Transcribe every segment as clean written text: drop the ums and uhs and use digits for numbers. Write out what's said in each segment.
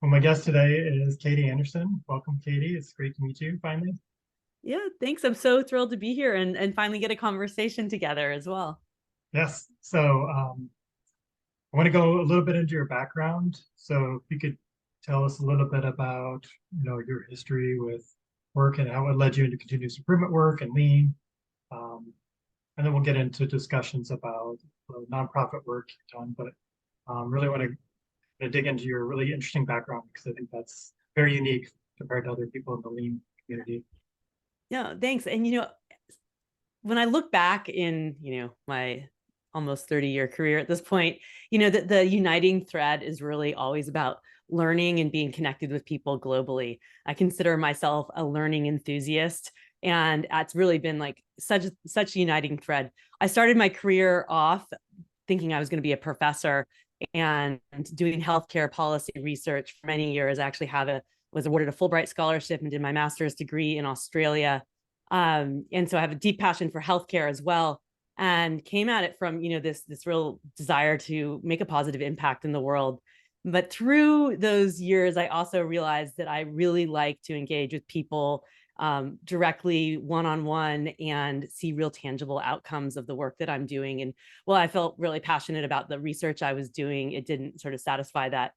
Well, my guest today is Katie Anderson. Welcome, Katie. It's great to meet you finally. Yeah, thanks. I'm so thrilled to be here and finally get a conversation together as well. Yes. I want to go a little bit into your background. So if you could tell us a little bit about, your history with work and how it led you into continuous improvement work and lean. Um, and then we'll get into discussions about the nonprofit work you've done. But really want to dig into your really interesting background because I think that's very unique compared to other people in the lean community. Yeah, thanks. And when I look back in, my almost 30-year career at this point, the uniting thread is really always about learning and being connected with people globally. I consider myself a learning enthusiast, and it's really been like such a uniting thread. I started my career off thinking I was going to be a professor and doing healthcare policy research for many years. I actually was awarded a Fulbright scholarship and did my master's degree in Australia. And so I have a deep passion for healthcare as well, and came at it from this real desire to make a positive impact in the world. But through those years, I also realized that I really like to engage with people directly one-on-one and see real tangible outcomes of the work that I'm doing. And well, I felt really passionate about the research I was doing. It didn't sort of satisfy that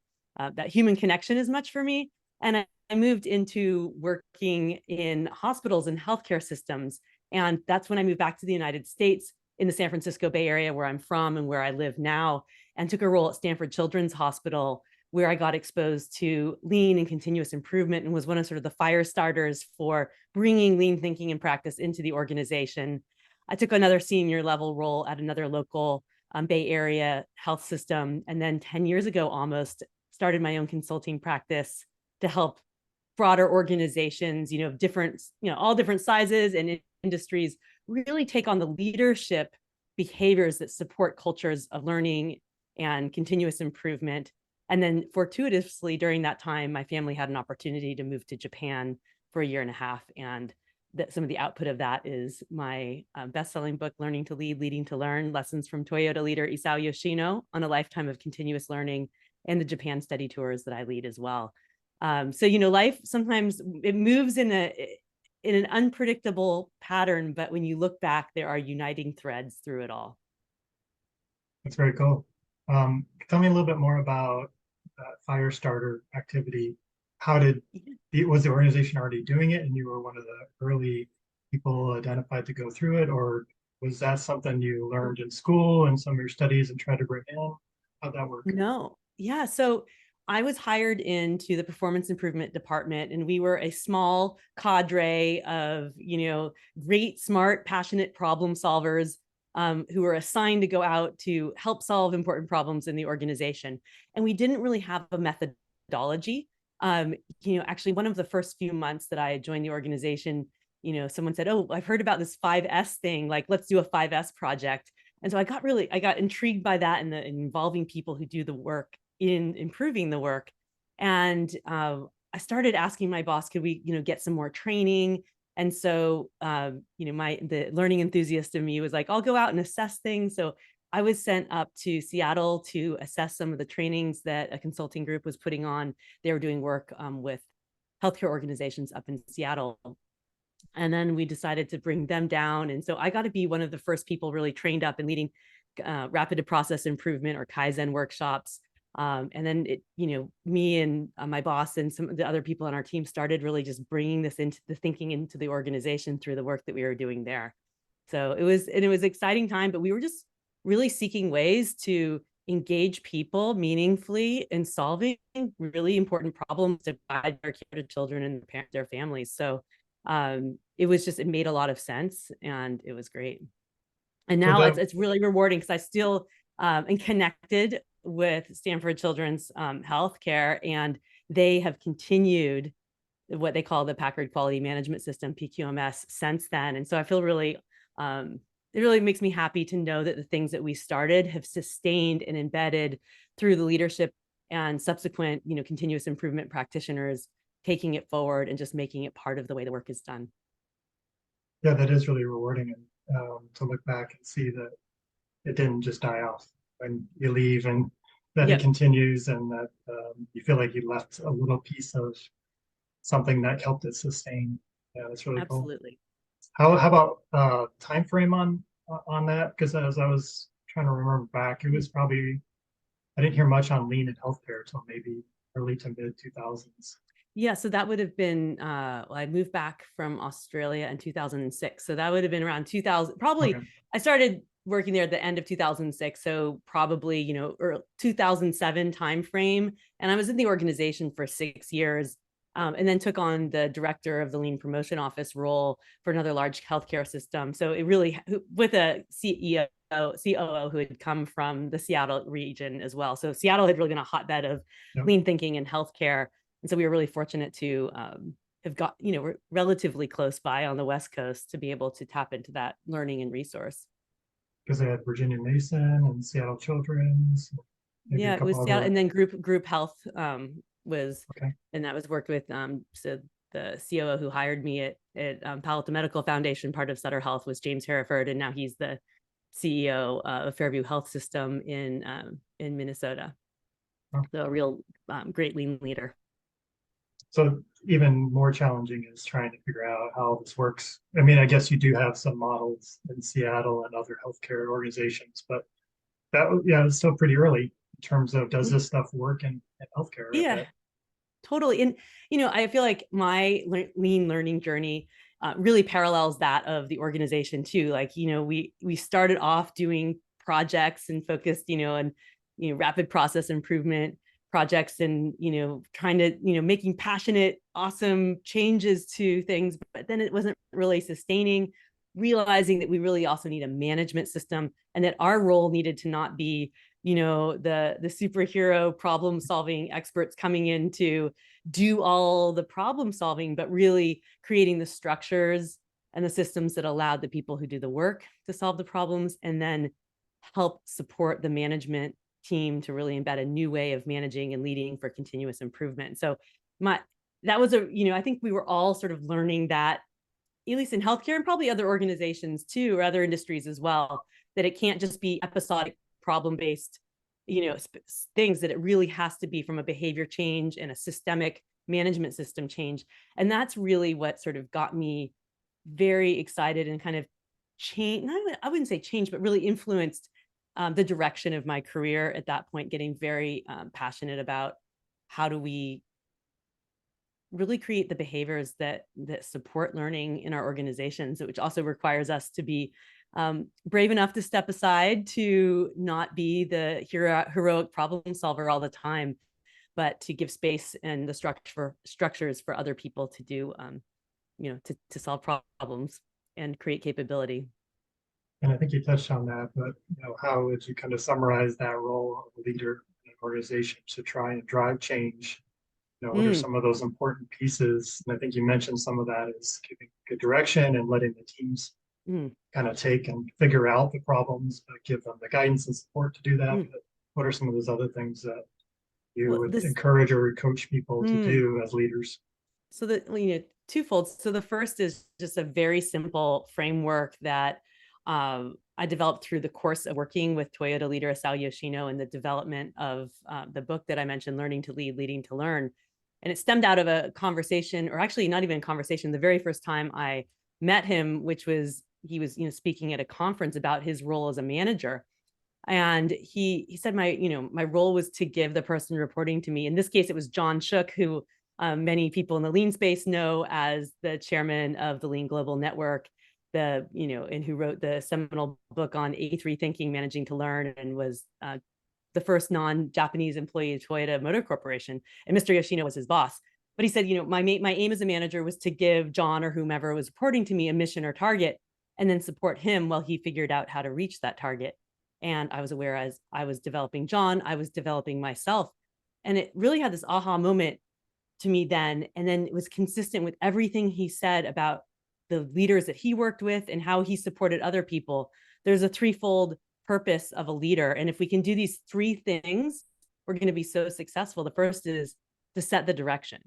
human connection as much for me. And I moved into working in hospitals and healthcare systems. And that's when I moved back to the United States in the San Francisco Bay Area, where I'm from and where I live now, and took a role at Stanford Children's Hospital, where I got exposed to lean and continuous improvement and was one of sort of the fire starters for bringing lean thinking and practice into the organization. I took another senior level role at another local Bay Area health system. And then 10 years ago, almost started my own consulting practice to help broader organizations, all different sizes and industries, really take on the leadership behaviors that support cultures of learning and continuous improvement. And then fortuitously during that time, my family had an opportunity to move to Japan for a year and a half. And some of the output of that is my best-selling book, Learning to Lead, Leading to Learn, Lessons from Toyota leader Isao Yoshino on a lifetime of continuous learning, and the Japan study tours that I lead as well. So life sometimes it moves in an unpredictable pattern, but when you look back, there are uniting threads through it all. That's very cool. Tell me a little bit more about that fire starter activity. How did was the organization already doing it and you were one of the early people identified to go through it, or was that something you learned in school and some of your studies and tried to bring in? How'd that work? No. Yeah. So I was hired into the performance improvement department, and we were a small cadre of, great, smart, passionate problem solvers who were assigned to go out to help solve important problems in the organization. And we didn't really have a methodology. Actually, one of the first few months that I joined the organization, someone said, "Oh, I've heard about this 5S thing. Like, let's do a 5S project." And so I got intrigued by that and the involving people who do the work in improving the work. And I started asking my boss, could we, get some more training? And so, the learning enthusiast in me was like, I'll go out and assess things. So I was sent up to Seattle to assess some of the trainings that a consulting group was putting on. They were doing work with healthcare organizations up in Seattle. And then we decided to bring them down. And so I got to be one of the first people really trained up in leading rapid process improvement or Kaizen workshops. And then me and my boss and some of the other people on our team started really just bringing this into the thinking into the organization through the work that we were doing there. So it was an exciting time, but we were just really seeking ways to engage people meaningfully in solving really important problems to guide their care to children and their families. So it made a lot of sense, and it was great. And So now that it's really rewarding because I still am connected with Stanford Children's Healthcare, and they have continued what they call the Packard Quality Management System, PQMS, since then. And so I feel really, it really makes me happy to know that the things that we started have sustained and embedded through the leadership and subsequent, continuous improvement practitioners taking it forward and just making it part of the way the work is done. yeah, that is really rewarding and to look back and see that it didn't just die off when you leave and that he Yep, continues, and that you feel like you left a little piece of something that helped it sustain. Yeah, that's really cool. absolutely. How about time frame on that? Because as I was trying to remember back, it was probably I didn't hear much on lean in healthcare until maybe early to mid 2000s. Yeah, so that would have been well, I moved back from Australia in 2006. So that would have been around 2000. Okay. Probably I started working there at the end of 2006, so probably, or 2007 timeframe. And I was in the organization for 6 years, and then took on the director of the Lean Promotion Office role for another large healthcare system. So it really, with a CEO, COO who had come from the Seattle region as well. So Seattle had really been a hotbed of Yep. lean thinking in healthcare. And so we were really fortunate to have got, we're relatively close by on the West Coast to be able to tap into that learning and resource. Because they had Virginia Mason and Seattle Children's, maybe a Yeah, it was couple Seattle, other. and then group health was, Okay. and that was worked with so the COO who hired me at Palo Alto Medical Foundation, part of Sutter Health, was James Hereford, and now he's the CEO of Fairview Health System in Minnesota. Oh. So a real great lean leader. So even more challenging is trying to figure out how this works. I mean, I guess you do have some models in Seattle and other healthcare organizations, but that, yeah, it's still pretty early in terms of does this stuff work in healthcare, I Yeah, bet. totally. And, I feel like my lean learning journey really parallels that of the organization too. Like, we started off doing projects and focused, on, rapid process improvement projects and, trying to, making passionate, awesome changes to things, but then it wasn't really sustaining, realizing that we really also need a management system and that our role needed to not be the superhero problem solving experts coming in to do all the problem solving, but really creating the structures and the systems that allowed the people who do the work to solve the problems, and then help support the management team to really embed a new way of managing and leading for continuous improvement. So that was I think we were all sort of learning that, at least in healthcare and probably other organizations too, or other industries as well, that it can't just be episodic problem based, things, that it really has to be from a behavior change and a systemic management system change. And that's really what sort of got me very excited and kind of change. I wouldn't say change, but really influenced the direction of my career at that point, getting very passionate about how do we really create the behaviors that support learning in our organizations, which also requires us to be brave enough to step aside, to not be the heroic problem solver all the time, but to give space and the structures for other people to do, to solve problems and create capability. And I think you touched on that, but how would you kind of summarize that role of a leader in an organization to try and drive change? What are some of those important pieces? And I think you mentioned some of that is giving good direction and letting the teams kind of take and figure out the problems, but give them the guidance and support to do that. But what are some of those other things that you would encourage or coach people to do as leaders? So twofold. So the first is just a very simple framework that I developed through the course of working with Toyota leader Isao Yoshino in the development of the book that I mentioned, Learning to Lead, Leading to Learn. And it stemmed out of a conversation, or actually not even a conversation, the very first time I met him, which was he was speaking at a conference about his role as a manager. And he said my role was to give the person reporting to me, in this case it was John Shook, who many people in the lean space know as the chairman of the Lean Global Network, and who wrote the seminal book on A3 thinking, managing to learn, and was the first non-Japanese employee of Toyota Motor Corporation. And Mr. Yoshino was his boss. But he said, my aim as a manager was to give John or whomever was reporting to me a mission or target, and then support him while he figured out how to reach that target. And I was aware, as I was developing John, I was developing myself. And it really had this aha moment to me then. And then it was consistent with everything he said about the leaders that he worked with and how he supported other people. There's a threefold purpose of a leader. And if we can do these three things, we're going to be so successful. The first is to set the direction.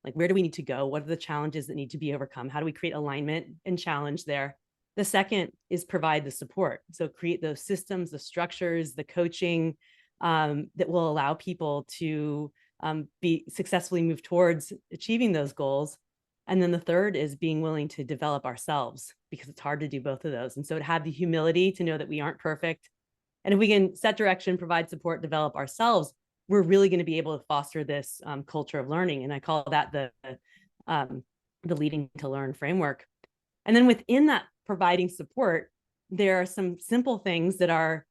Like, where do we need to go? What are the challenges that need to be overcome? How do we create alignment and challenge there? The second is provide the support. So create those systems, the structures, the coaching, that will allow people to be successfully move towards achieving those goals. And then the third is being willing to develop ourselves, because it's hard to do both of those. And so to have the humility to know that we aren't perfect. And if we can set direction, provide support, develop ourselves, we're really going to be able to foster this culture of learning. And I call that the leading to learn framework. And then within that providing support, there are some simple things that are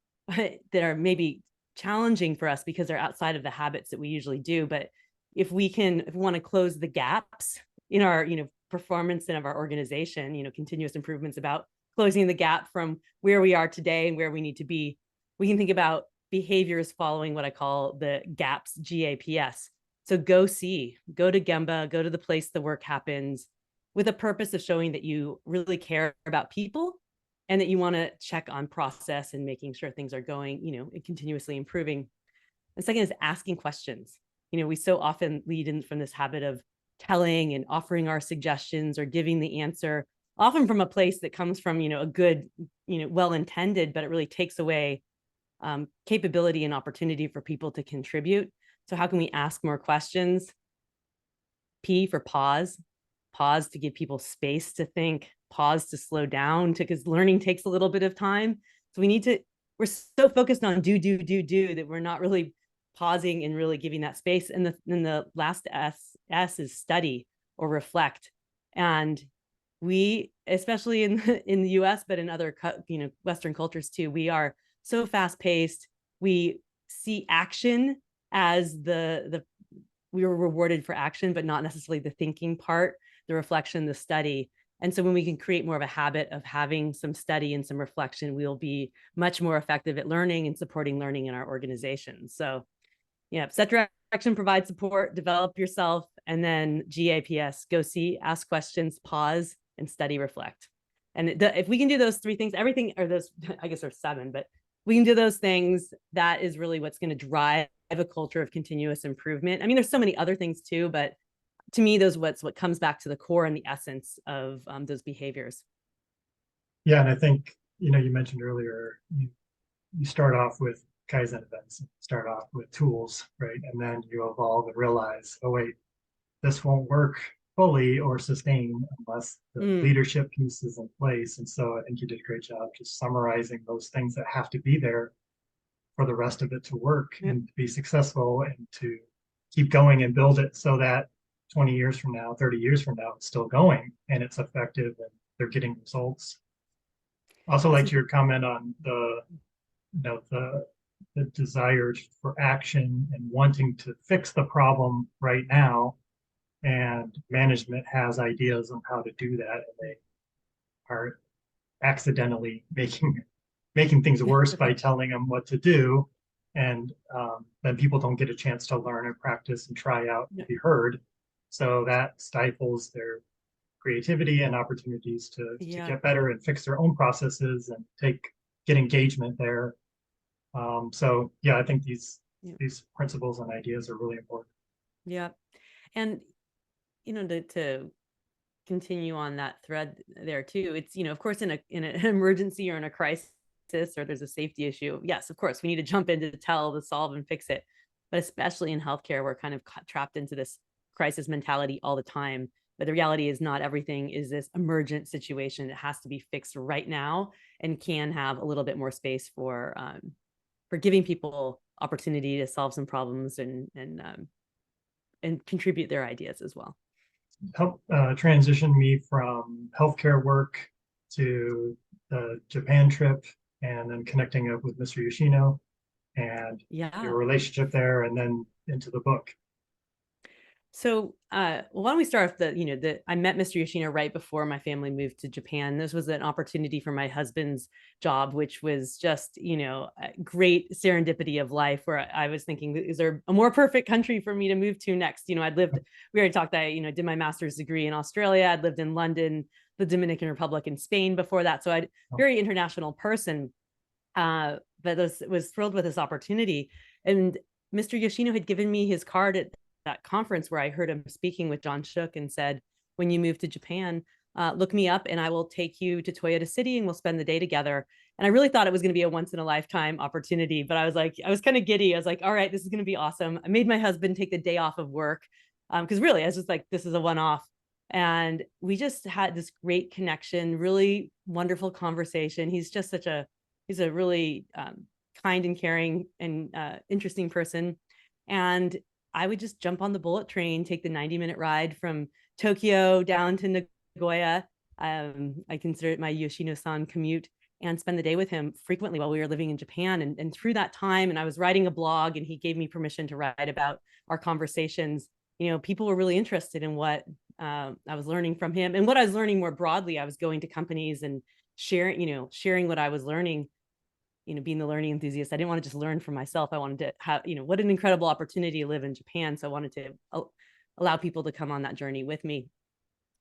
maybe challenging for us because they're outside of the habits that we usually do. But if we want to close the gaps in our, performance and of our organization, continuous improvements about closing the gap from where we are today and where we need to be, we can think about behaviors following what I call the GAPS, GAPS. So go to Gemba, go to the place the work happens, with a purpose of showing that you really care about people and that you want to check on process and making sure things are going, and continuously improving. The second is asking questions. We so often lead in from this habit of telling and offering our suggestions or giving the answer, often from a place that comes from, a good, well-intended, but it really takes away capability and opportunity for people to contribute. So how can we ask more questions? P for pause to give people space to think, pause to slow down, because learning takes a little bit of time. So we're so focused on do that we're not really pausing and really giving that space. And the last S is study or reflect. And we, especially in the US, but in other, Western cultures too, we are so fast paced. We see action as we were rewarded for action, but not necessarily the thinking part, the reflection, the study. And so when we can create more of a habit of having some study and some reflection, we'll be much more effective at learning and supporting learning in our organization. So set direction, provide support, develop yourself, and then GAPS, go see, ask questions, pause, and study, reflect. And if we can do those three things, everything, or those, I guess there's 7, but we can do those things, that is really what's going to drive a culture of continuous improvement. I mean, there's so many other things too, but to me, what comes back to the core and the essence of those behaviors. Yeah, and I think, you mentioned earlier, you start off with Kaizen events, start off with tools, right? And then you evolve and realize, oh wait, this won't work fully or sustain unless the leadership piece is in place. And so I think you did a great job just summarizing those things that have to be there for the rest of it to work and to be successful and to keep going and build it so that 20 years from now, 30 years from now, it's still going and it's effective and they're getting results. Also liked your comment on the desire for action and wanting to fix the problem right now. And management has ideas on how to do that, and they are accidentally making things worse by telling them what to do. And then people don't get a chance to learn and practice and try out and be heard. So that stifles their creativity and opportunities to get better and fix their own processes and get engagement there. So yeah, I think these principles and ideas are really important. Yeah. And to continue on that thread there too, it's of course in an emergency or in a crisis, or there's a safety issue, yes, of course we need to jump in to solve and fix it. But especially in healthcare, we're kind of trapped into this crisis mentality all the time. But the reality is not everything is this emergent situation. It has to be fixed right now, and can have a little bit more space for giving people opportunity to solve some problems and contribute their ideas as well. Help transition me from healthcare work to the Japan trip, and then connecting up with Mr. Yoshino and your relationship there, and then into the book. So why don't we start with I met Mr. Yoshino right before my family moved to Japan. This was an opportunity for my husband's job, which was just, a great serendipity of life, where I was thinking, is there a more perfect country for me to move to next? We already talked that I, did my master's degree in Australia. I'd lived in London, the Dominican Republic, and Spain before that. So I'm a very international person, but was thrilled with this opportunity. And Mr. Yoshino had given me his card at that conference where I heard him speaking with John Shook, and said, when you move to Japan, look me up and I will take you to Toyota City and we'll spend the day together. And I really thought it was going to be a once in a lifetime opportunity, but I was like, I was kind of giddy. I was like, all right, this is going to be awesome. I made my husband take the day off of work because really I was just like, this is a one off. And we just had this great connection, really wonderful conversation. He's a really kind and caring and interesting person. And I would just jump on the bullet train, take the 90-minute ride from Tokyo down to Nagoya. I consider it my Yoshino-san commute, and spend the day with him frequently while we were living in Japan. And through that time, and I was writing a blog and he gave me permission to write about our conversations. People were really interested in what I was learning from him and what I was learning more broadly. I was going to companies and sharing what I was learning, being the learning enthusiast. I didn't want to just learn for myself. I wanted to have, what an incredible opportunity to live in Japan. So I wanted to allow people to come on that journey with me.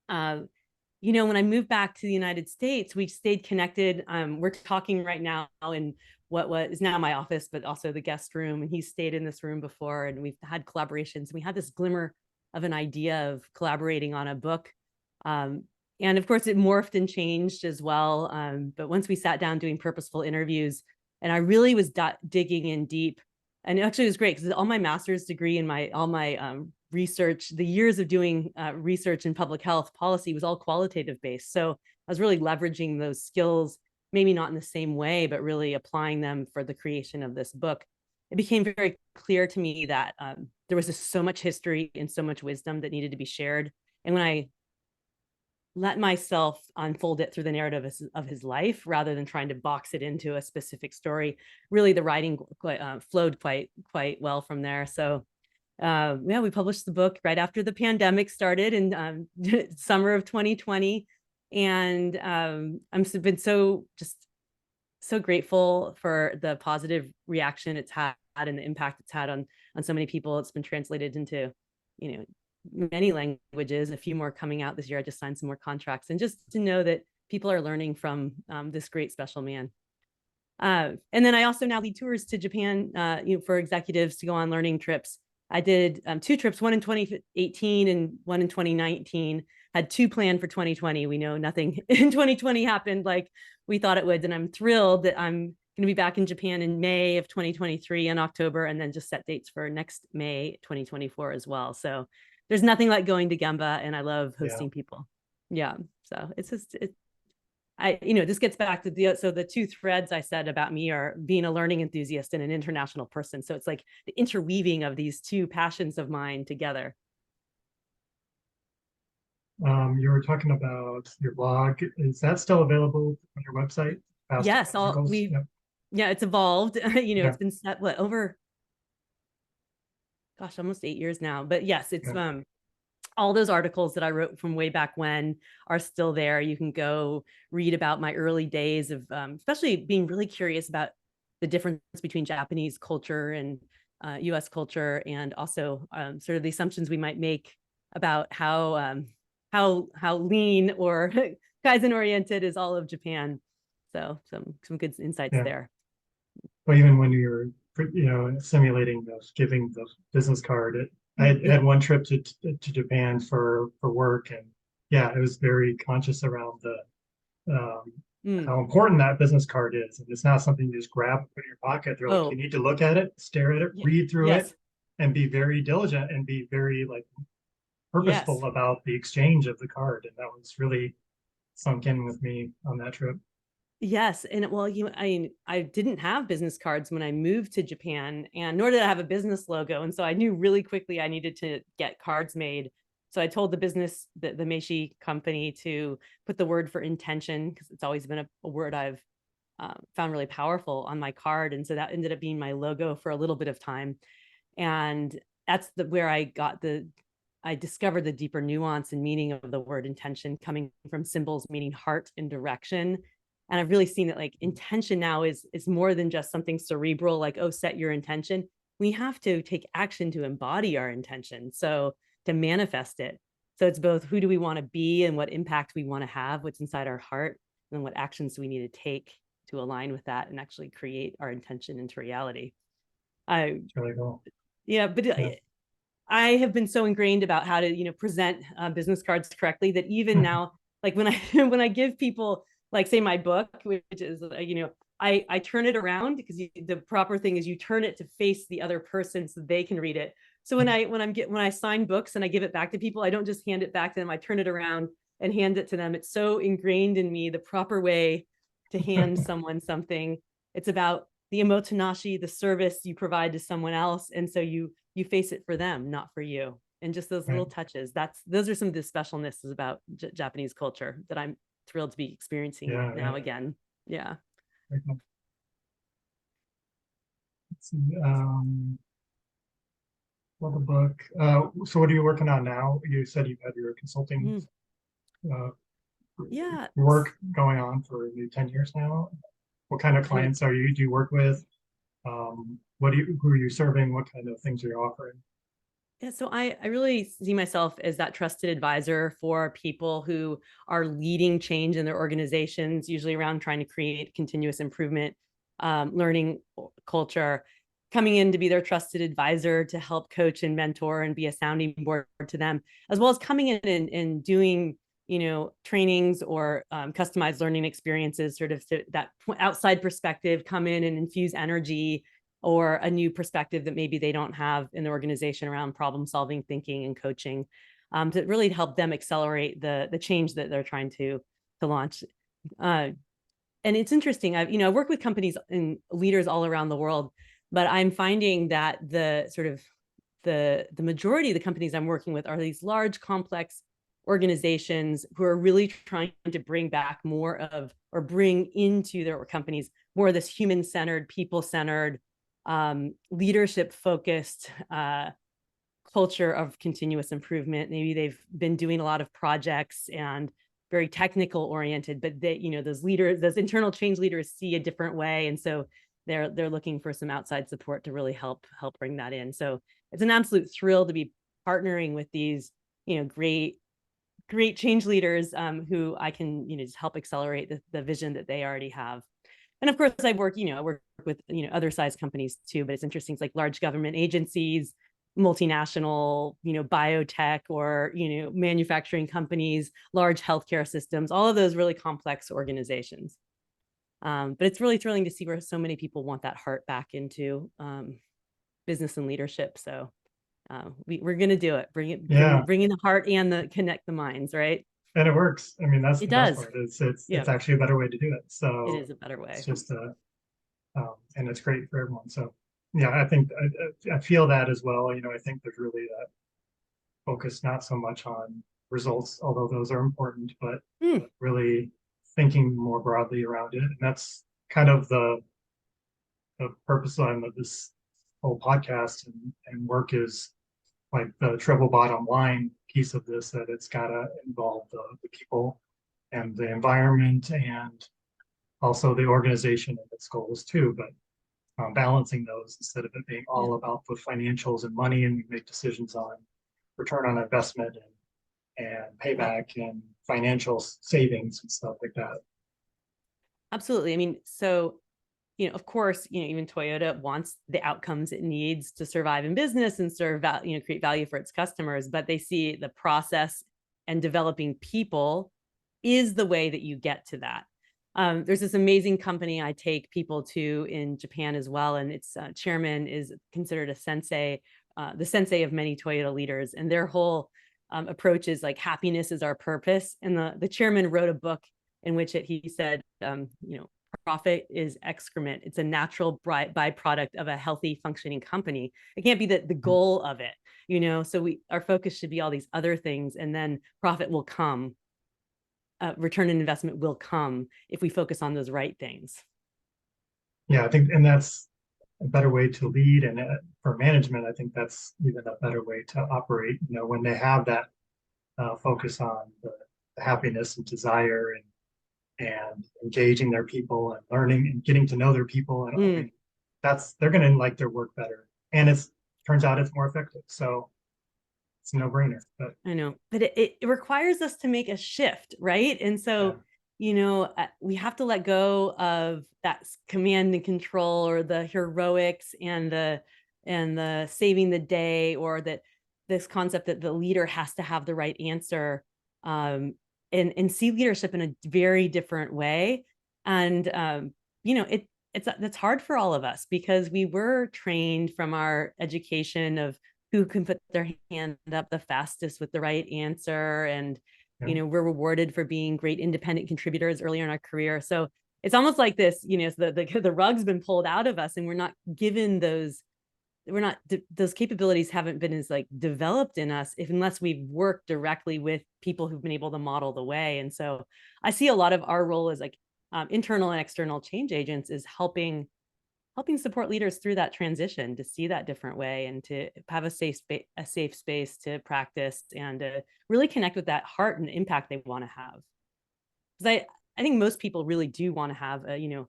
When I moved back to the United States, we stayed connected. We're talking right now in what is now my office, but also the guest room. And he stayed in this room before, and we've had collaborations. We had this glimmer of an idea of collaborating on a book. And of course, it morphed and changed as well. But once we sat down doing purposeful interviews, and I really was digging in deep, and it actually was great because all my master's degree and all my research, the years of doing research in public health policy was all qualitative based. So I was really leveraging those skills, maybe not in the same way, but really applying them for the creation of this book. It became very clear to me that there was just so much history and so much wisdom that needed to be shared. And when I let myself unfold it through the narrative of his life rather than trying to box it into a specific story, really the writing flowed quite well from there. So we published the book right after the pandemic started in summer of 2020. And I've been so grateful for the positive reaction it's had and the impact it's had on so many people. It's been translated into, many languages, a few more coming out this year. I just signed some more contracts, and just to know that people are learning from this great special man. And then I also now lead tours to Japan, for executives to go on learning trips. I did 2 trips, one in 2018 and one in 2019. Had 2 planned for 2020. We know nothing in 2020 happened like we thought it would. And I'm thrilled that I'm going to be back in Japan in May of 2023 and October, and then just set dates for next May 2024 as well. So there's nothing like going to Gemba, and I love hosting people. Yeah. So it's just, this gets back to the 2 threads I said about me are being a learning enthusiast and an international person. So it's like the interweaving of these 2 passions of mine together. You were talking about your blog. Is that still available on your website? Yes, it's evolved. It's been set over, gosh, almost 8 years now. But yes, it's all those articles that I wrote from way back when are still there. You can go read about my early days of especially being really curious about the difference between Japanese culture and US culture, and also sort of the assumptions we might make about how lean or Kaizen oriented is all of Japan. So some good insights there. Well, even when you're simulating giving the business card, I had one trip to Japan for work, and it was very conscious around the how important that business card is. And it's not something you just grab and put in your pocket. They're like, you need to look at it, stare at it, read through it, and be very diligent and be very purposeful about the exchange of the card. And that was really sunk in with me on that trip. Yes. And I didn't have business cards when I moved to Japan, and nor did I have a business logo. And so I knew really quickly I needed to get cards made. So I told the Meishi company to put the word for intention, because it's always been a word I've found really powerful, on my card. And so that ended up being my logo for a little bit of time. And that's where I discovered the deeper nuance and meaning of the word intention, coming from symbols meaning heart and direction. And I've really seen that intention now is more than just something cerebral, like, oh, set your intention. We have to take action to embody our intention, so to manifest it. So it's both who do we want to be and what impact we want to have, what's inside our heart, and then what actions we need to take to align with that and actually create our intention into reality. Really cool. I have been so ingrained about how to, present business cards correctly that even now like when I when I give people, like, say my book, which is, I turn it around, because the proper thing is you turn it to face the other person so they can read it. So when I sign books and I give it back to people, I don't just hand it back to them. I turn it around and hand it to them. It's so ingrained in me, the proper way to hand someone something. It's about the omotenashi, the service you provide to someone else, and so you face it for them, not for you. And just those Right. little touches. Those are some of the specialnesses about Japanese culture that I'm thrilled to be experiencing Yeah, now again. Yeah. very cool. Let's see, well, the book. So what are you working on now? You said you've had your consulting uh, Yeah. work going on for maybe 10 years now. What kind of I know. clients do you work with? Who are you serving? What kind of things are you offering? Yeah, so I really see myself as that trusted advisor for people who are leading change in their organizations, usually around trying to create continuous improvement, learning culture, coming in to be their trusted advisor to help coach and mentor and be a sounding board to them, as well as coming in and doing, trainings or customized learning experiences, sort of that outside perspective, come in and infuse energy or a new perspective that maybe they don't have in the organization around problem solving thinking and coaching, to really help them accelerate the change that they're trying to launch. And it's interesting. I've worked with companies and leaders all around the world, but I'm finding that the sort of the majority of the companies I'm working with are these large, complex organizations who are really trying to bring back more of, or bring into their companies more of this human-centered, people-centered, leadership-focused culture of continuous improvement. Maybe they've been doing a lot of projects and very technical oriented, but those leaders, those internal change leaders, see a different way, and so they're looking for some outside support to really help bring that in. So it's an absolute thrill to be partnering with these great change leaders, who I can just help accelerate the vision that they already have. And of course, I work with other size companies too, but it's interesting. It's like large government agencies, multinational, biotech, or manufacturing companies, large healthcare systems, all of those really complex organizations. But it's really thrilling to see where so many people want that heart back into business and leadership. So we're going to do it. Yeah, bring in the heart and connect the minds, right? and it works. I mean, that's It the best does. part. It's Yeah, actually a better way to do it. it So is a better it's way. just and it's great for everyone. So yeah, I think I feel that as well. I think there's really that focus not so much on results, although those are important, but really thinking more broadly around it. And that's kind of the purpose of this whole podcast and work is like the triple bottom line piece of this, that it's got to involve the people and the environment and also the organization and its goals too. But balancing those instead of it being Yeah. all about the financials and money, and we make decisions on return on investment and payback and financial savings and stuff like that. Absolutely. I mean, so, of course, even Toyota wants the outcomes it needs to survive in business and create value for its customers, but they see the process and developing people is the way that you get to that. There's this amazing company I take people to in Japan as well, and its chairman is considered a sensei, the sensei of many Toyota leaders, and their whole approach is like happiness is our purpose. And the chairman wrote a book in which he said, profit is excrement. It's a natural byproduct of a healthy, functioning company. It can't be the goal of it, So our focus should be all these other things, and then profit will come. Return on investment will come if we focus on those right things. Yeah, I think, and that's a better way to lead. And for management, I think that's even a better way to operate. When they have that focus on the happiness and desire and engaging their people and learning and getting to know their people, and I think they're going to like their work better, and turns out it's more effective. So it's a no-brainer. But I know, but it requires us to make a shift, right? And so, we have to let go of that command and control, or the heroics and the saving the day, or that this concept that the leader has to have the right answer. and see leadership in a very different way. And you know, it's hard for all of us because we were trained from our education of who can put their hand up the fastest with the right answer. And, Yeah. you know, we're rewarded for being great independent contributors earlier in our career. So it's almost like this, you know, the rug's been pulled out of us and we're not given those, those capabilities haven't been as like developed in us unless we've worked directly with people who've been able to model the way. And so I see a lot of our role as like internal and external change agents is helping support leaders through that transition to see that different way and to have a safe space to practice and to really connect with that heart and impact they want to have. Because I think most people really do want to have a, you know,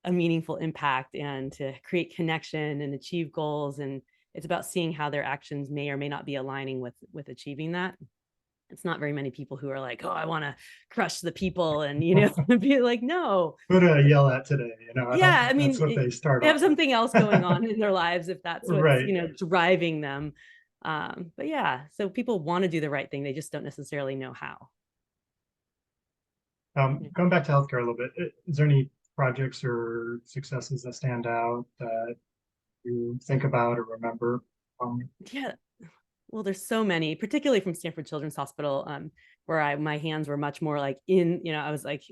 a meaningful impact and to create connection and achieve goals. And it's about seeing how their actions may or may not be aligning with achieving that. It's not very many people who are like, oh, I want to crush the people and, you know, be like, no. Who do I yell at today? You know, I don't Yeah, I think that's mean, what they start they have off with. something else going on in their lives if that's what's, Right. you know, driving them. But yeah, so people want to do the right thing. They just don't necessarily know how. Going back to healthcare a little bit, is there any projects or successes that stand out that you think about or remember? Yeah. Well, there's so many, particularly from Stanford Children's Hospital, where my hands were much more like in, you know, I was like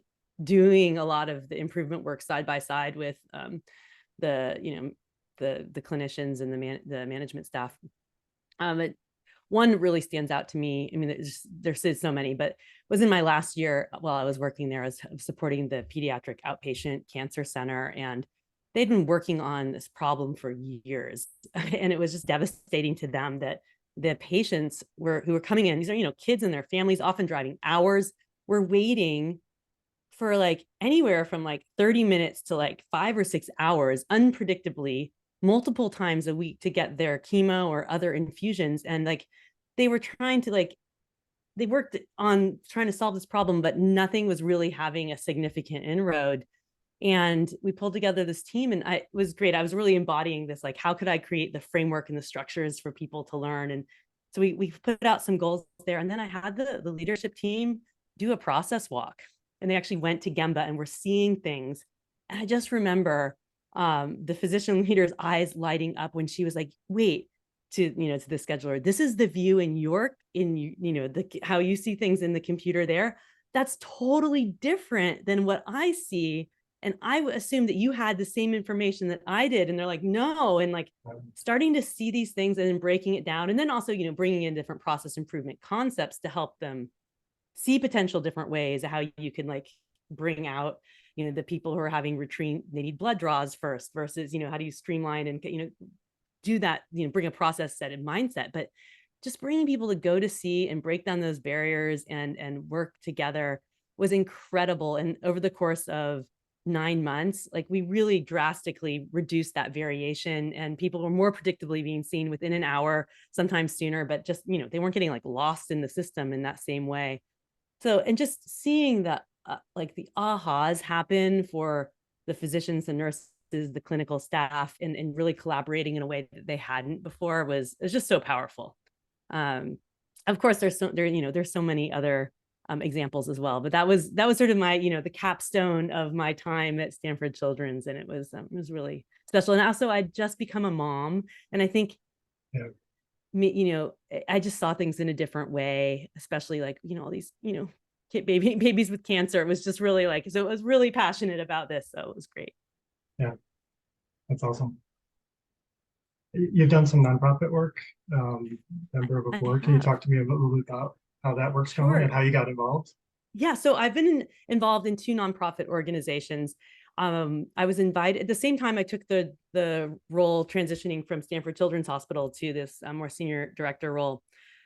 doing a lot of the improvement work side by side with the, you know, the clinicians and the management staff. One really stands out to me. I mean, there's so many, but was in my last year while I was working there, I was supporting the pediatric outpatient cancer center, and they'd been working on this problem for years, and it was just devastating to them that the patients who were coming in, these are, you know, kids and their families, often driving hours, were waiting for like anywhere from like 30 minutes to like 5 or 6 hours unpredictably multiple times a week to get their chemo or other infusions. And like they were trying to like, they worked on trying to solve this problem, but nothing was really having a significant inroad. And we pulled together this team, and it was great. I was really embodying this, like, how could I create the framework and the structures for people to learn? And so we put out some goals there. And then I had the leadership team do a process walk, and they actually went to Gemba and were seeing things. And I just remember the physician leader's eyes lighting up when she was like, wait, to, you know, to the scheduler, this is the view in York, in, you know, how you see things in the computer there. That's totally different than what I see, and I assumed that you had the same information that I did. And they're like, no. And like starting to see these things and then breaking it down. And then also, you know, bringing in different process improvement concepts to help them see potential different ways of how you can like bring out, you know, the people who are having retreat, they need blood draws first versus, you know, how do you streamline and, you know, do that, you know, bring a process set and mindset. But just bringing people to go to see and break down those barriers and work together was incredible. And over the course of 9 months, like we really drastically reduced that variation, and people were more predictably being seen within an hour, sometimes sooner, but just, you know, they weren't getting like lost in the system in that same way. So, and just seeing the like the ahas happen for the physicians, the nurses, the clinical staff, and really collaborating in a way that they hadn't before was just so powerful. Of course, there's so many other examples as well, but that was sort of my, you know, the capstone of my time at Stanford Children's, and it was really special. And also, I'd just become a mom, and I think, Yeah. you know, I just saw things in a different way, especially like, you know, all these, you know, babies with cancer. It was just really like, so I was really passionate about this, so it was great. Yeah, that's awesome. You've done some nonprofit work, member of a I board. Can you have. talk to me a little bit about how that work's going and Sure. how you got involved? Yeah, so I've been involved in two nonprofit organizations. I was invited at the same time I took the role transitioning from Stanford Children's Hospital to this more senior director role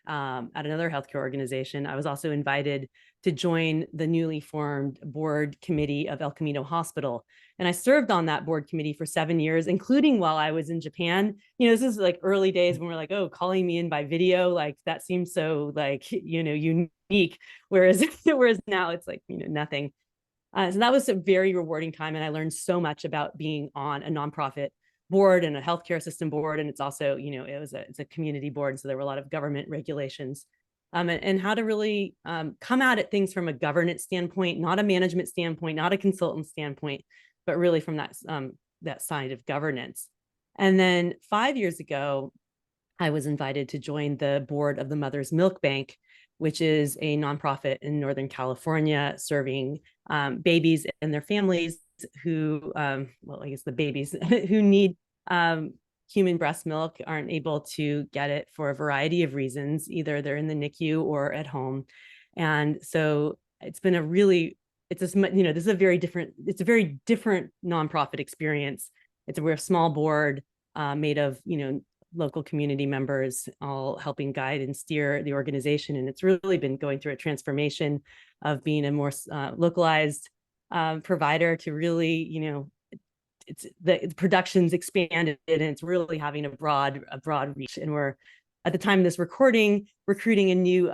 at another healthcare organization. I was also invited to join the newly formed board committee of El Camino Hospital. And I served on that board committee for 7 years, including while I was in Japan. You know, this is like early days when we're like, oh, calling me in by video, like that seems so like, you know, unique. Whereas now it's like, you know, nothing. So that was a very rewarding time. And I learned so much about being on a nonprofit board and a healthcare system board. And it's also, you know, it's a community board. So there were a lot of government regulations. and how to really come out at things from a governance standpoint, not a management standpoint, not a consultant standpoint, but really from that side of governance. And then 5 years ago, I was invited to join the board of the Mother's Milk Bank, which is a nonprofit in Northern California serving babies and their families who, well, I guess the babies who need human breast milk, aren't able to get it for a variety of reasons. Either they're in the NICU or at home. And so it's been this is a very different nonprofit experience. We're a small board made of, local community members, all helping guide and steer the organization. And it's really been going through a transformation of being a more localized provider to really, it's the production's expanded and it's really having a broad reach. And we're, at the time of this recording, recruiting a new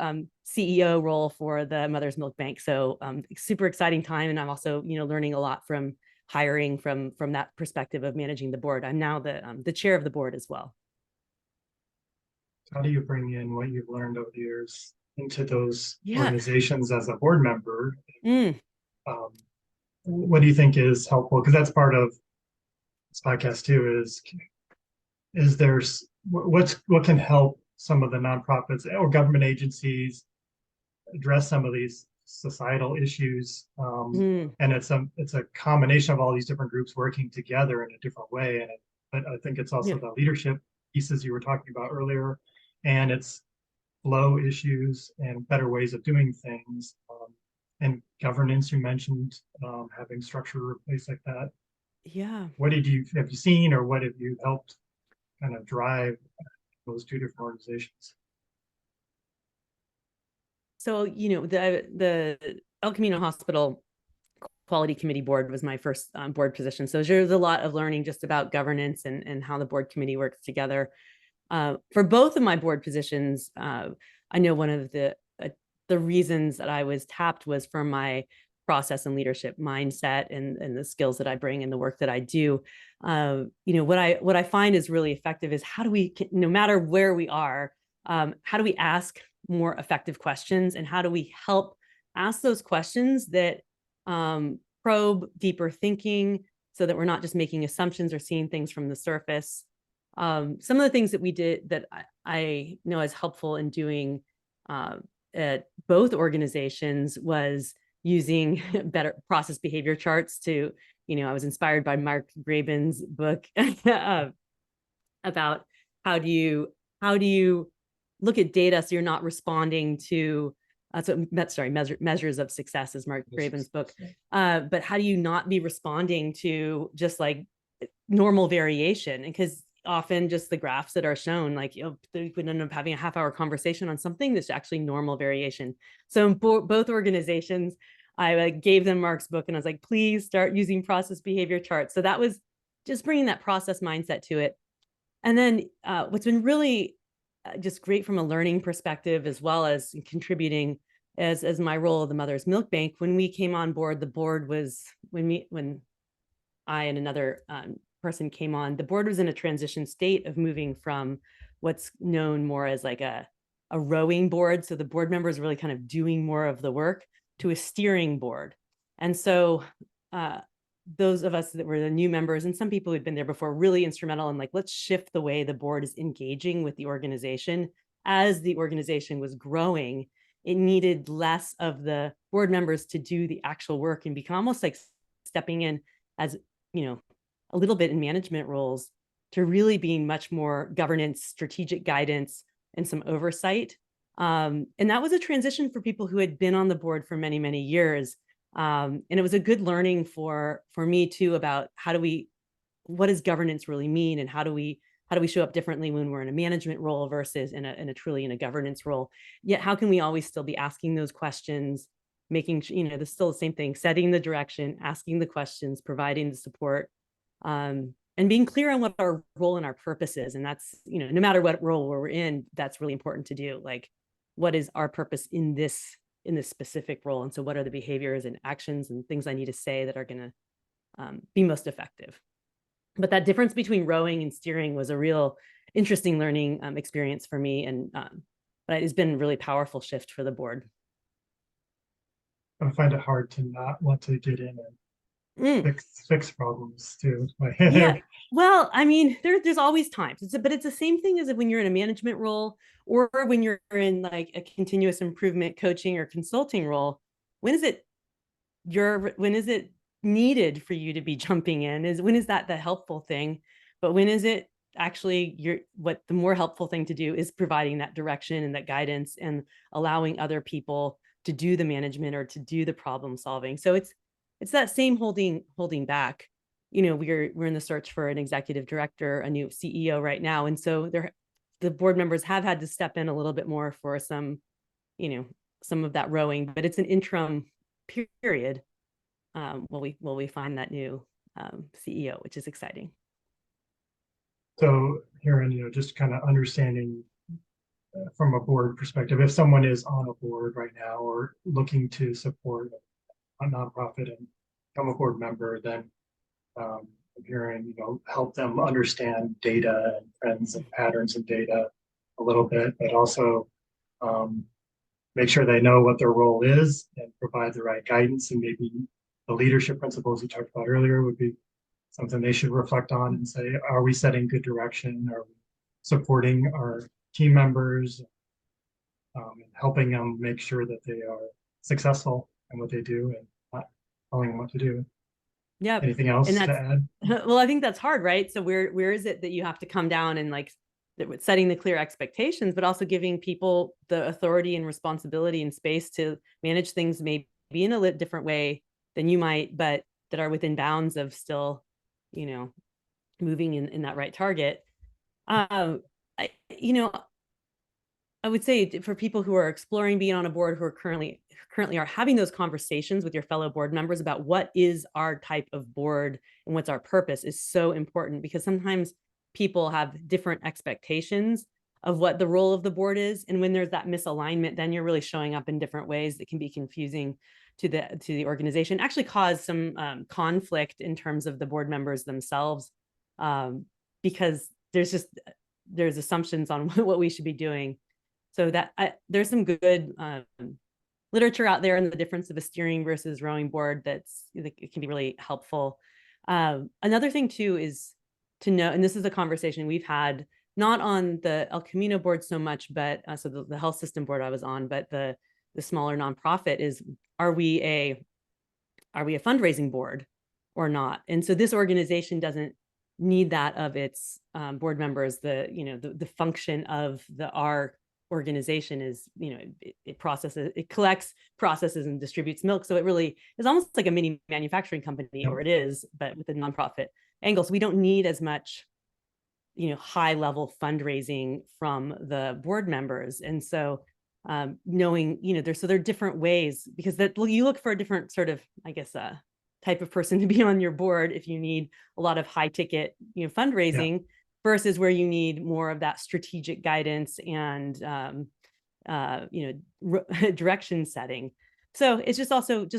CEO role for the Mother's Milk Bank. So super exciting time. And I'm also, learning a lot from hiring from that perspective of managing the board. I'm now the chair of the board as well. How do you bring in what you've learned over the years into those Yeah. organizations as a board member? Mm. What do you think is helpful? Because that's part of this podcast too, is there's what can help some of the nonprofits or government agencies address some of these societal issues. And it's a combination of all these different groups working together in a different way. And I think it's also the leadership pieces you were talking about earlier, and it's flow issues and better ways of doing things. And governance, you mentioned having structure in place like that. Yeah. What have you seen, or what have you helped kind of drive those two different organizations? So, the El Camino Hospital Quality Committee Board was my first board position. So there's a lot of learning just about governance and how the board committee works together. For both of my board positions, I know one of the reasons that I was tapped was from my process and leadership mindset and the skills that I bring and the work that I do. What I find is really effective is how do we, no matter where we are, how do we ask more effective questions, and how do we help ask those questions that probe deeper thinking so that we're not just making assumptions or seeing things from the surface. Some of the things that we did that I know is helpful in doing at both organizations was using better process behavior charts to, I was inspired by Mark Graban's book about how do you look at data so you're not responding to measures of success is Mark Graban's book. But how do you not be responding to just like normal variation? Because often just the graphs that are shown, like, we could end up having a half-hour conversation on something that's actually normal variation. So in both organizations, I gave them Mark's book and I was like, please start using process behavior charts. So that was just bringing that process mindset to it. And then what's been really just great from a learning perspective, as well as contributing as my role of the Mother's Milk Bank. When we came on board, the board was, when I and another person came on, the board was in a transition state of moving from what's known more as like a rowing board. So the board members really kind of doing more of the work, to a steering board. And so those of us that were the new members, and some people who'd been there before, really instrumental in like, let's shift the way the board is engaging with the organization. As the organization was growing, it needed less of the board members to do the actual work and become almost like stepping in as, a little bit in management roles, to really being much more governance, strategic guidance, and some oversight. And that was a transition for people who had been on the board for many, many years. And it was a good learning for me too, about what does governance really mean, and how do we show up differently when we're in a management role versus in a truly in a governance role. Yet how can we always still be asking those questions, making sure, there's still the same thing, setting the direction, asking the questions, providing the support, and being clear on what our role and our purpose is. And that's, no matter what role we're in, that's really important to do. Like, what is our purpose in this specific role? And so what are the behaviors and actions and things I need to say that are going to be most effective? But that difference between rowing and steering was a real interesting learning experience for me. And but it's been a really powerful shift for the board. I find it hard to not want to get in and Mm. fix problems too. Yeah. Well, I mean, there's always times. But it's the same thing as when you're in a management role or when you're in like a continuous improvement coaching or consulting role. When is it when is it needed for you to be jumping in? When is that the helpful thing? But when is it actually what the more helpful thing to do is providing that direction and that guidance and allowing other people to do the management or to do the problem solving. So it's that same holding back. We're in the search for an executive director, a new CEO right now, and so the board members have had to step in a little bit more for some of that rowing, but it's an interim period while we find that new CEO, which is exciting. So Heron, just kind of understanding from a board perspective, if someone is on a board right now or looking to support a nonprofit and become a board member, then Hearing, help them understand data and trends and patterns of data a little bit, but also make sure they know what their role is and provide the right guidance. And maybe the leadership principles you talked about earlier would be something they should reflect on and say, are we setting good direction? Are we supporting our team members and helping them make sure that they are successful in what they do and not telling them what to do? Yeah. Anything else And to add? well, I think that's hard, right? So where is it that you have to come down and like setting the clear expectations, but also giving people the authority and responsibility and space to manage things maybe in a different way than you might, but that are within bounds of still, moving in that right target. I, I would say for people who are exploring being on a board, who are currently are having those conversations with your fellow board members about what is our type of board and what's our purpose is so important, because sometimes people have different expectations of what the role of the board is. And when there's that misalignment, then you're really showing up in different ways that can be confusing to the organization, actually cause some conflict in terms of the board members themselves, because there's assumptions on what we should be doing. So there's some good literature out there on the difference of a steering versus rowing board it can be really helpful. Another thing too is to know, and this is a conversation we've had not on the El Camino board so much, but so the health system board I was on, but the smaller nonprofit is, are we a fundraising board or not? And so this organization doesn't need that of its board members. The function of our organization is, it collects, processes, and distributes milk. So it really is almost like a mini manufacturing company, or it is, but with a nonprofit angle. So we don't need as much, high level fundraising from the board members. And so knowing, there are different ways, because you look for a different sort of, I guess, type of person to be on your board if you need a lot of high ticket, fundraising, versus where you need more of that strategic guidance and, direction setting. So it's just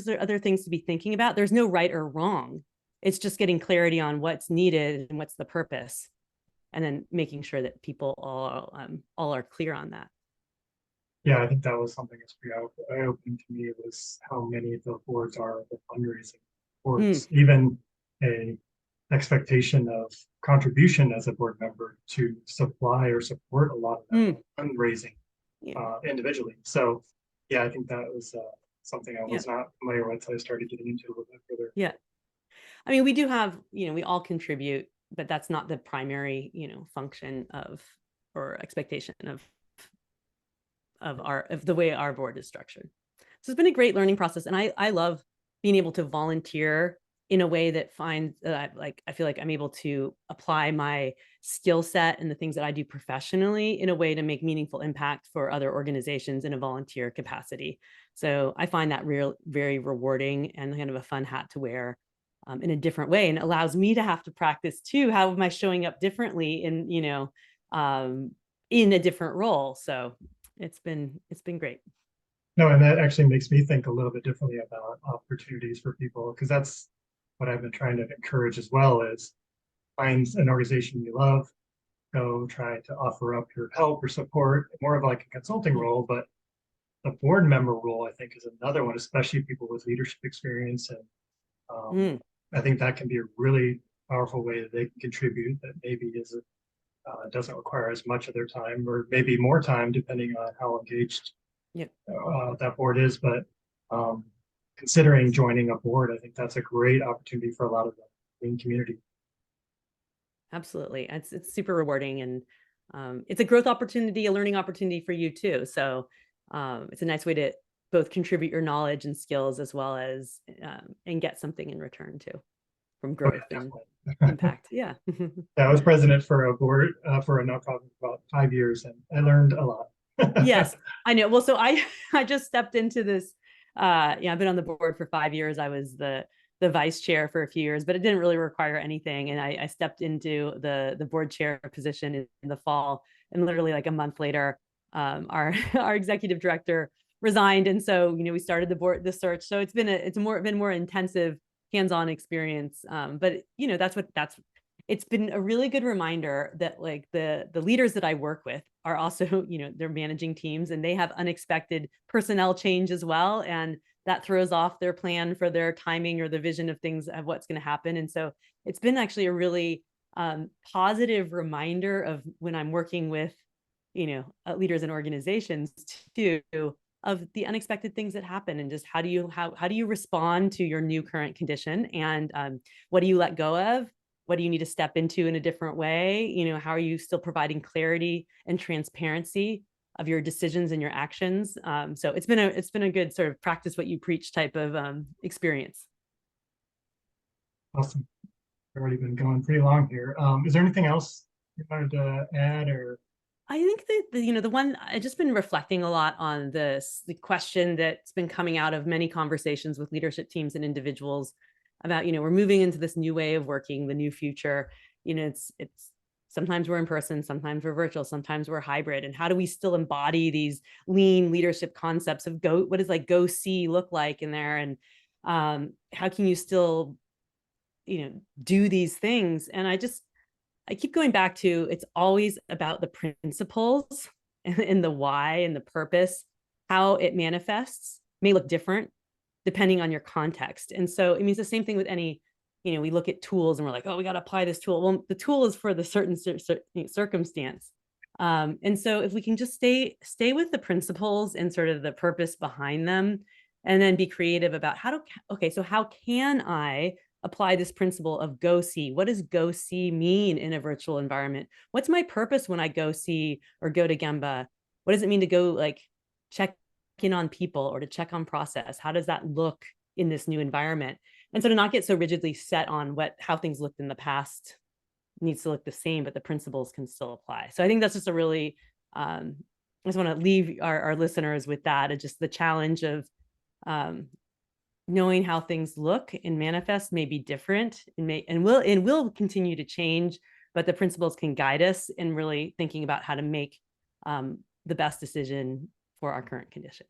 there are other things to be thinking about. There's no right or wrong. It's just getting clarity on what's needed and what's the purpose, and then making sure that people all are clear on that. Yeah, I think that was something that's pretty eye-opening to me, was how many of the boards are the fundraising boards. Even a expectation of contribution as a board member to supply or support a lot of that fundraising individually. So yeah, I think that was something I was not familiar with, so I started getting into a little bit further. Yeah. I mean, we do have, we all contribute, but that's not the primary, function of or expectation of the way our board is structured. So it's been a great learning process. And I love being able to volunteer in a way that I feel like I'm able to apply my skill set and the things that I do professionally in a way to make meaningful impact for other organizations in a volunteer capacity. So I find that very rewarding and kind of a fun hat to wear in a different way. And it allows me to have to practice too. How am I showing up differently in a different role? So it's been great. No, and that actually makes me think a little bit differently about opportunities for people, because that's what I've been trying to encourage as well, is find an organization you love, go try to offer up your help or support, more of like a consulting Yeah. role, but the board member role, I think, is another one, especially people with leadership experience. And Mm. I think that can be a really powerful way that they can contribute that maybe doesn't require as much of their time or maybe more time, depending on how engaged Yeah. that board is. But um, considering joining a board, I think that's a great opportunity for a lot of the lean community. Absolutely. It's super rewarding, and it's a growth opportunity, a learning opportunity for you too. So it's a nice way to both contribute your knowledge and skills as well as and get something in return too from Oh, growth yeah, and definitely. impact. Yeah. Yeah, I was president for a board for a nonprofit for about 5 years, and I learned a lot. Yes, I know. Well, so I I just stepped into this. Yeah, I've been on the board for 5 years. I was the vice chair for a few years, but it didn't really require anything. And I stepped into the board chair position in the fall, and literally like a month later, our our executive director resigned, and so we started the search. So been more intensive hands-on experience. But that's it's been a really good reminder that like the leaders that I work with are also, they're managing teams and they have unexpected personnel change as well. And that throws off their plan for their timing or the vision of things of what's going to happen. And so it's been actually a really positive reminder of when I'm working with, leaders and organizations too, of the unexpected things that happen and just how do you respond to your new current condition, and what do you let go of, what do you need to step into in a different way, how are you still providing clarity and transparency of your decisions and your actions. So it's been a good sort of practice what you preach type of experience. Awesome. We've already been going pretty long here. Is there anything else you wanted to add or? I think that the one I've just been reflecting a lot on the question that's been coming out of many conversations with leadership teams and individuals about, we're moving into this new way of working, the new future. It's sometimes we're in person, sometimes we're virtual, sometimes we're hybrid. And how do we still embody these lean leadership concepts of what does like go see look like in there? And how can you still, do these things? And I keep going back to it's always about the principles and the why and the purpose. How it manifests may look different depending on your context. And so it means the same thing with any, we look at tools and we're like, oh, we got to apply this tool. Well, the tool is for the certain circumstance. And so if we can just stay with the principles and sort of the purpose behind them, and then be creative about so how can I apply this principle of go see? What does go see mean in a virtual environment? What's my purpose when I go see or go to Gemba? What does it mean to go like check in on people or to check on process? How does that look in this new environment? And so to not get so rigidly set on how things looked in the past needs to look the same, but the principles can still apply. So I think that's just a really, I just want to leave our listeners with that, and just the challenge of knowing how things look and manifest may be different and will continue to change, but the principles can guide us in really thinking about how to make the best decision for our current condition.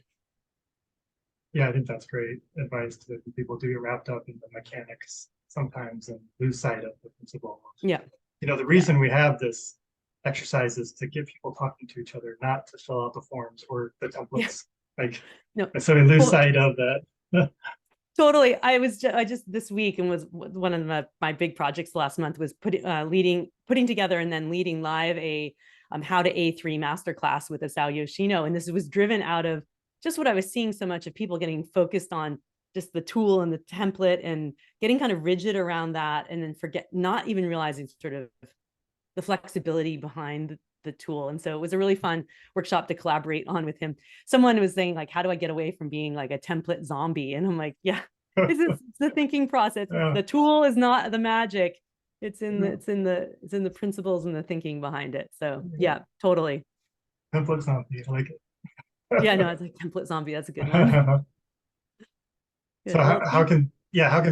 Yeah, I think that's great advice to people to get wrapped up in the mechanics sometimes and lose sight of the principle. Yeah. The reason we have this exercise is to get people talking to each other, not to fill out the forms or the templates. Like, No. so we lose sight of that. Totally. I just this week, and was one of my big projects last month was putting together and then leading live a how to A3 masterclass with Isao Yoshino. And this was driven out of just what I was seeing so much of people getting focused on just the tool and the template and getting kind of rigid around that, and then not even realizing sort of the flexibility behind the tool. And so it was a really fun workshop to collaborate on with him. Someone was saying like, how do I get away from being like a template zombie? And I'm like, yeah, it's the thinking process. The tool is not the magic. It's in the principles and the thinking behind it. So yeah, totally. Template zombie, I like it. Yeah, no, it's like template zombie. That's a good one. So how can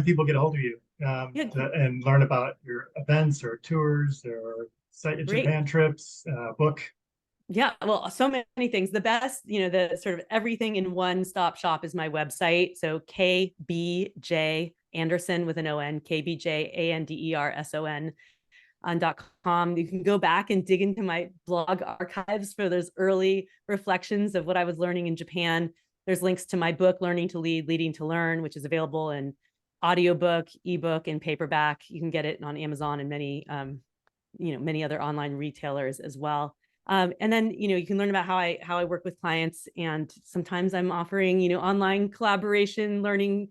people get a hold of you and learn about your events or tours or Japan trips, book? Yeah, well, so many things. The best, the sort of everything in one stop shop is my website. So KBJ Anderson with an ON, KBJANDERSON .com. You can go back and dig into my blog archives for those early reflections of what I was learning in Japan. There's links to my book, Learning to Lead, Leading to Learn, which is available in audiobook, ebook, and paperback. You can get it on Amazon and many other online retailers as well. And then, you can learn about how I work with clients. And sometimes I'm offering, online collaboration, learning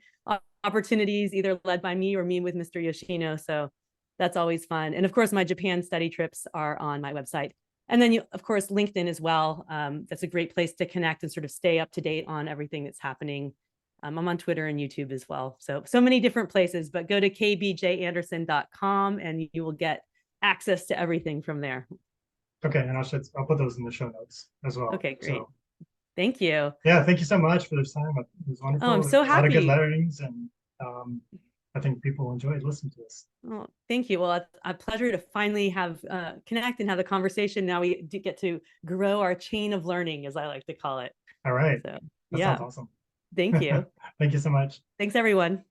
opportunities, either led by me or me with Mr. Yoshino. So that's always fun. And of course, my Japan study trips are on my website. And then, of course, LinkedIn as well. That's a great place to connect and sort of stay up to date on everything that's happening. I'm on Twitter and YouTube as well. So many different places, but go to kbjanderson.com and you will get access to everything from there. Okay, and I'll put those in the show notes as well. Okay, great. So, thank you. yeah, thank you so much for this time. It was wonderful. Oh, I'm so A lot of good happy. learnings, and I think people enjoyed listening to this. Oh, thank you. Well, it's a pleasure to finally have connect and have the conversation. Now we do get to grow our chain of learning, as I like to call it. All right. So, That yeah. sounds awesome. Thank you. Thank you so much. Thanks, everyone.